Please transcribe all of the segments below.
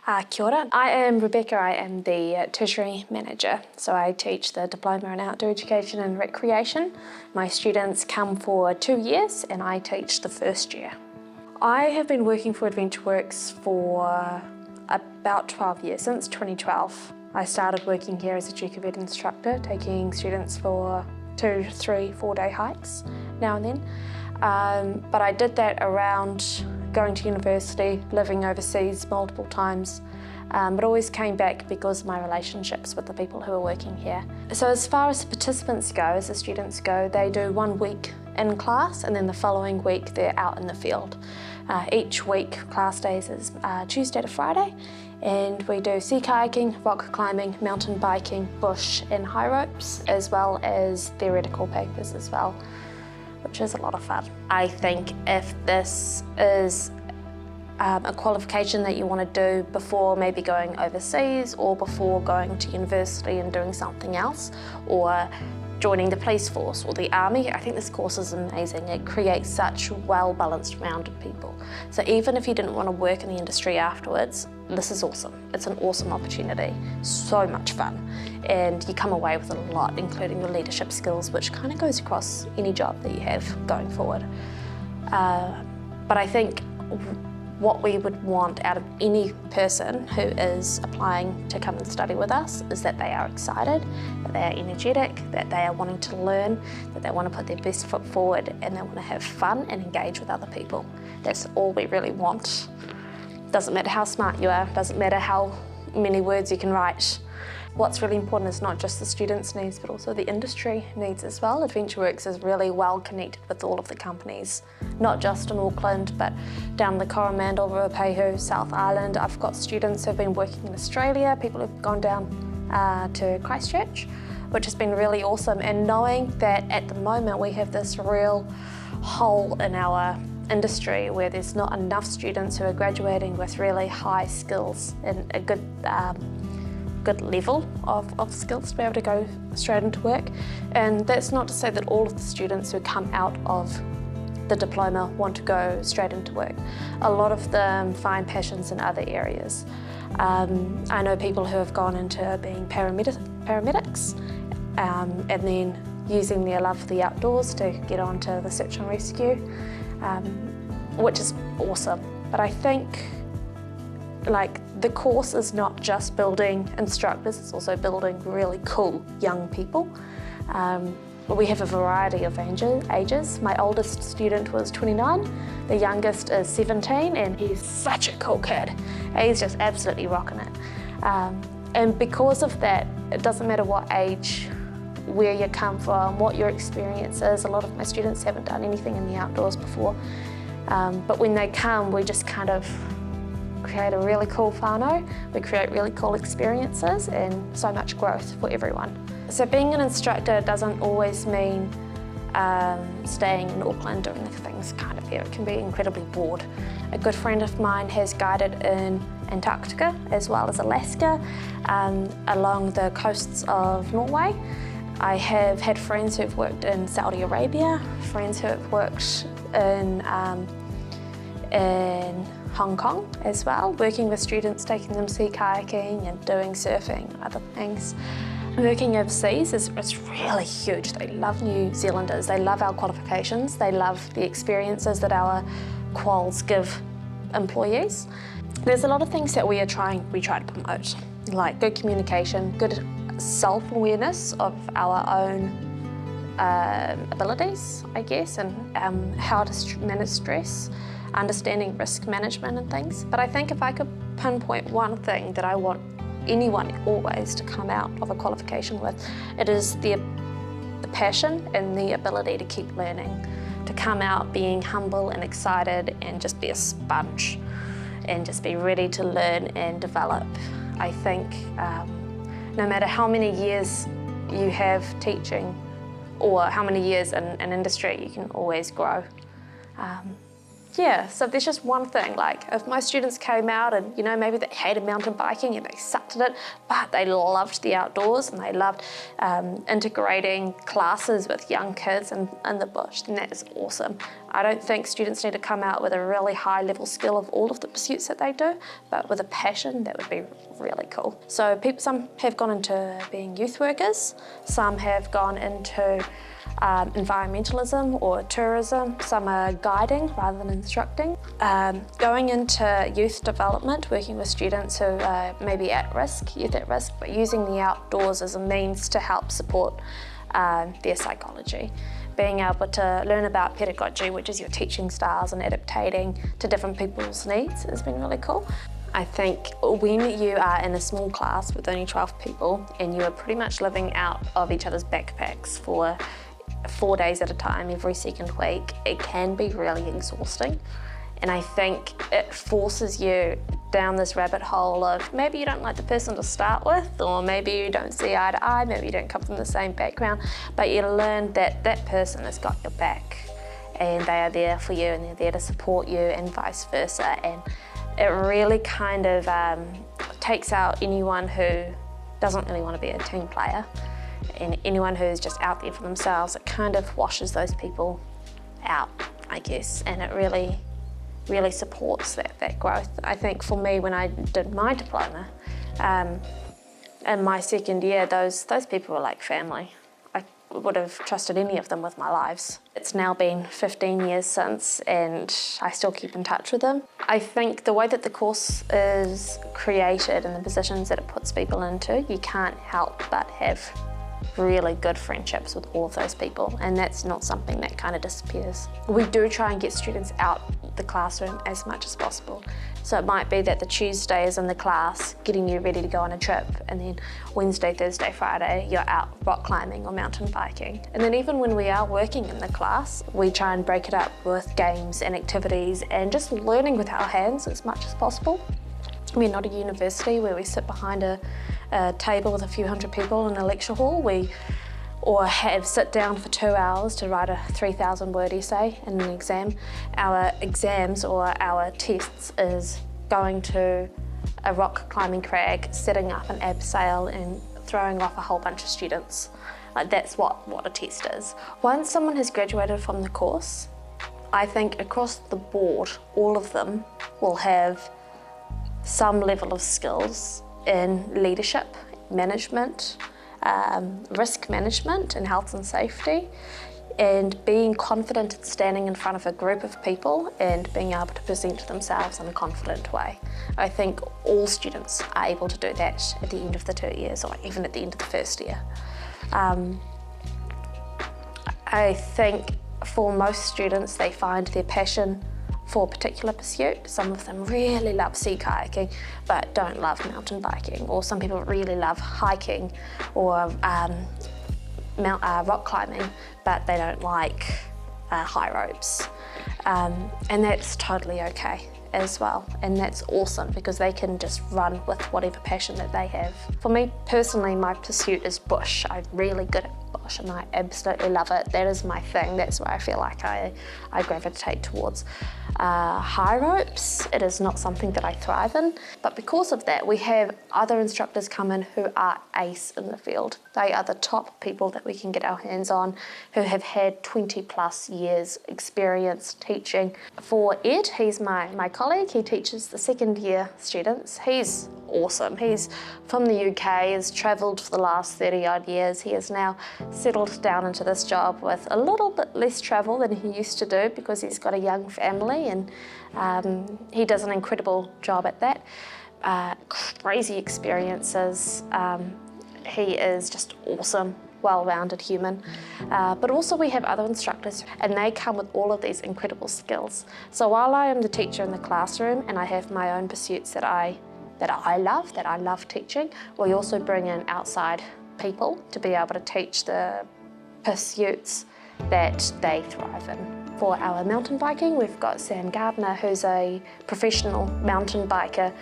Kia ora. I am Rebekah. I am the tertiary manager. So I teach the Diploma in Outdoor Education and Recreation. My students come for 2 years and I teach the first year. I have been working for AdventureWorks for about 12 years, since 2012. I started working here as a Duke of Ed instructor, taking students for 2, 3, 4-day hikes now and then. But I did that around going to university, living overseas multiple times, but always came back because of my relationships with the people who are working here. So as far as the participants go, as the students go, they do 1 week in class and then the following week they're out in the field. Each week class days is Tuesday to Friday, and we do sea kayaking, rock climbing, mountain biking, bush and high ropes, as well as theoretical papers as well, which is a lot of fun. I think if this is a qualification that you want to do before maybe going overseas or before going to university and doing something else, or joining the police force or the army, I think this course is amazing. It creates such well-balanced, rounded people. So even if you didn't want to work in the industry afterwards, this is awesome. It's an awesome opportunity, so much fun. And you come away with a lot, including your leadership skills, which kind of goes across any job that you have going forward. But I think what we would want out of any person who is applying to come and study with us is that they are excited, that they are energetic, that they are wanting to learn, that they want to put their best foot forward, and they want to have fun and engage with other people. That's all we really want. Doesn't matter how smart you are, doesn't matter how many words you can write. What's really important is not just the students' needs, but also the industry needs as well. AdventureWorks is really well connected with all of the companies, not just in Auckland, but down the Coromandel, Ruapehu, South Island. I've got students who've been working in Australia, people who've gone down to Christchurch, which has been really awesome. And knowing that at the moment we have this real hole in our industry where there's not enough students who are graduating with really high skills and a good level of skills to be able to go straight into work. And that's not to say that all of the students who come out of the diploma want to go straight into work. A lot of them find passions in other areas. I know people who have gone into being paramedics and then using their love for the outdoors to get onto the search and rescue, which is awesome. But I think the course is not just building instructors, it's also building really cool young people. We have a variety of ages. My oldest student was 29, the youngest is 17, and he's such a cool kid. He's just absolutely rocking it. And because of that, it doesn't matter what age, where you come from, what your experience is. A lot of my students haven't done anything in the outdoors before. But when they come, we just kind of create a really cool whānau, we create really cool experiences and so much growth for everyone. So being an instructor doesn't always mean staying in Auckland doing the things kind of here. It can be incredibly broad. A good friend of mine has guided in Antarctica as well as Alaska, along the coasts of Norway. I have had friends who've worked in Saudi Arabia, friends who have worked in Hong Kong as well, working with students, taking them sea kayaking and doing surfing, other things. Working overseas is really huge. They love New Zealanders, they love our qualifications, they love the experiences that our quals give employees. There's a lot of things that we try to promote, like good communication, good self-awareness of our own abilities, I guess, and how to manage stress, understanding risk management and things. But I think if I could pinpoint one thing that I want anyone always to come out of a qualification with, it is the passion and the ability to keep learning, to come out being humble and excited and just be a sponge and just be ready to learn and develop. I think no matter how many years you have teaching or how many years in an industry, you can always grow. Yeah, so there's just one thing, like if my students came out and, you know, maybe they hated mountain biking and they sucked at it, but they loved the outdoors and they loved integrating classes with young kids in the bush, then that is awesome. I don't think students need to come out with a really high level skill of all of the pursuits that they do, but with a passion, that would be really cool. So some have gone into being youth workers, some have gone into environmentalism or tourism, some are guiding rather than instructing. Going into youth development, working with students who are maybe at risk, youth at risk, but using the outdoors as a means to help support their psychology. Being able to learn about pedagogy, which is your teaching styles and adaptating to different people's needs, has been really cool. I think when you are in a small class with only 12 people and you are pretty much living out of each other's backpacks for 4 days at a time, every second week, it can be really exhausting. And I think it forces you down this rabbit hole of maybe you don't like the person to start with, or maybe you don't see eye to eye, maybe you don't come from the same background, but you learn that that person has got your back and they are there for you and they're there to support you and vice versa. And it really kind of takes out anyone who doesn't really want to be a team player and anyone who's just out there for themselves. It kind of washes those people out, I guess, and it really supports that growth. I think for me, when I did my diploma, in my second year, those people were like family. I would have trusted any of them with my lives. It's now been 15 years since, and I still keep in touch with them. I think the way that the course is created and the positions that it puts people into, you can't help but have really good friendships with all of those people, and that's not something that kind of disappears. We do try and get students out the classroom as much as possible. So it might be that the Tuesday is in the class getting you ready to go on a trip, and then Wednesday, Thursday, Friday you're out rock climbing or mountain biking. And then even when we are working in the class, we try and break it up with games and activities and just learning with our hands as much as possible. We're not a university where we sit behind a table with a few hundred people in a lecture hall. Or have sit down for 2 hours to write a 3,000 word essay in an exam. Our exams or our tests is going to a rock climbing crag, setting up an abseil and throwing off a whole bunch of students. Like, that's what a test is. Once someone has graduated from the course, I think across the board, all of them will have some level of skills in leadership, management, risk management and health and safety, and being confident at standing in front of a group of people and being able to present themselves in a confident way. I think all students are able to do that at the end of the 2 years, or even at the end of the first year. I think for most students, they find their passion for a particular pursuit. Some of them really love sea kayaking but don't love mountain biking, or some people really love hiking or rock climbing but they don't like high ropes. And that's totally okay as well, and that's awesome because they can just run with whatever passion that they have. For me personally, my pursuit is bush. I'm really good at bush and I absolutely love it. That is my thing. That's where I feel like I gravitate towards. High ropes, it is not something that I thrive in, but because of that we have other instructors come in who are ace in the field. They are the top people that we can get our hands on, who have had 20+ years experience teaching. For Ed, he's my colleague, he teaches the second year students. He's awesome. He's from the UK, has travelled for the last 30 odd years. He has now settled down into this job with a little bit less travel than he used to do because he's got a young family, and he does an incredible job at that. Crazy experiences. He is just awesome, well-rounded human. But also we have other instructors and they come with all of these incredible skills. So while I am the teacher in the classroom and I have my own pursuits that I love teaching, we also bring in outside people to be able to teach the pursuits that they thrive in. For our mountain biking, we've got Sam Gardner, who's a professional mountain biker,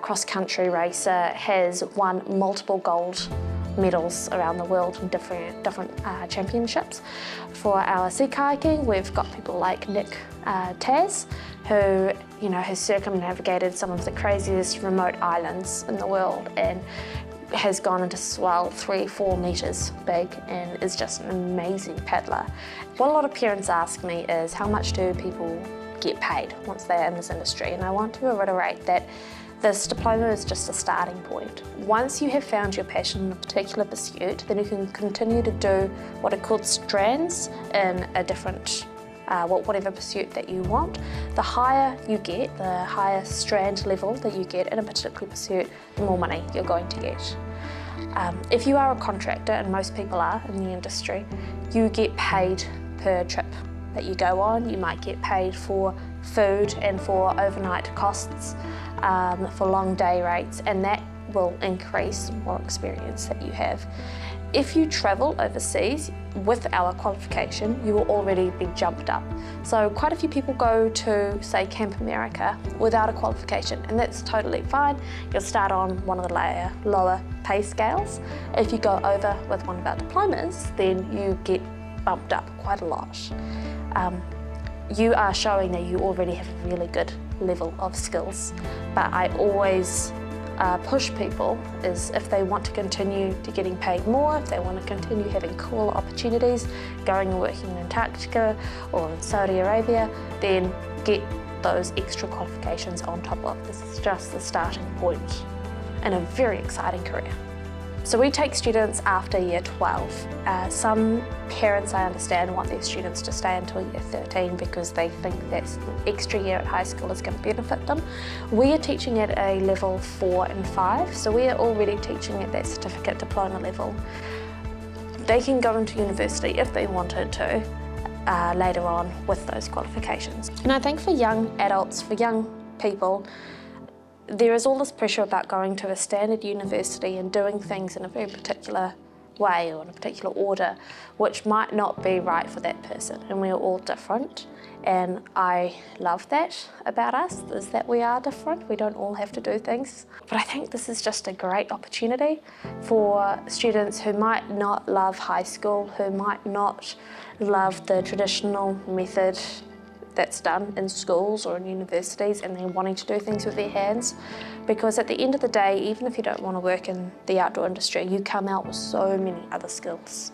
cross-country racer, has won multiple gold medals around the world in different championships. For our sea kayaking, we've got people like Nick Taz, who has circumnavigated some of the craziest remote islands in the world and has gone into swell 3-4 metres big and is just an amazing paddler. What a lot of parents ask me is how much do people get paid once they're in this industry, and I want to reiterate that this diploma is just a starting point. Once you have found your passion in a particular pursuit, then you can continue to do what are called strands in a different whatever pursuit that you want. The higher you get, the higher strand level that you get in a particular pursuit, the more money you're going to get. If you are a contractor, and most people are in the industry, you get paid per trip that you go on. You might get paid for food and for overnight costs, for long day rates, and that will increase the more experience that you have. If you travel overseas with our qualification, you will already be jumped up. So quite a few people go to, say, Camp America without a qualification, and that's totally fine. You'll start on one of the lower pay scales. If you go over with one of our diplomas, then you get bumped up quite a lot. You are showing that you already have a really good level of skills, but I always push people is if they want to continue to getting paid more, if they want to continue having cool opportunities, going and working in Antarctica or in Saudi Arabia, then get those extra qualifications on top of. This is just the starting point in a very exciting career. So we take students after year 12. Some parents, I understand, want their students to stay until year 13 because they think that an extra year at high school is going to benefit them. We are teaching at a level 4 and 5, so we are already teaching at that certificate diploma level. They can go into university if they wanted to later on with those qualifications. And I think for young adults, for young people, there is all this pressure about going to a standard university and doing things in a very particular way or in a particular order, which might not be right for that person, and we're all different. And I love that about us, is that we are different. We don't all have to do things. But I think this is just a great opportunity for students who might not love high school, who might not love the traditional method that's done in schools or in universities, and they're wanting to do things with their hands. Because at the end of the day, even if you don't want to work in the outdoor industry, you come out with so many other skills.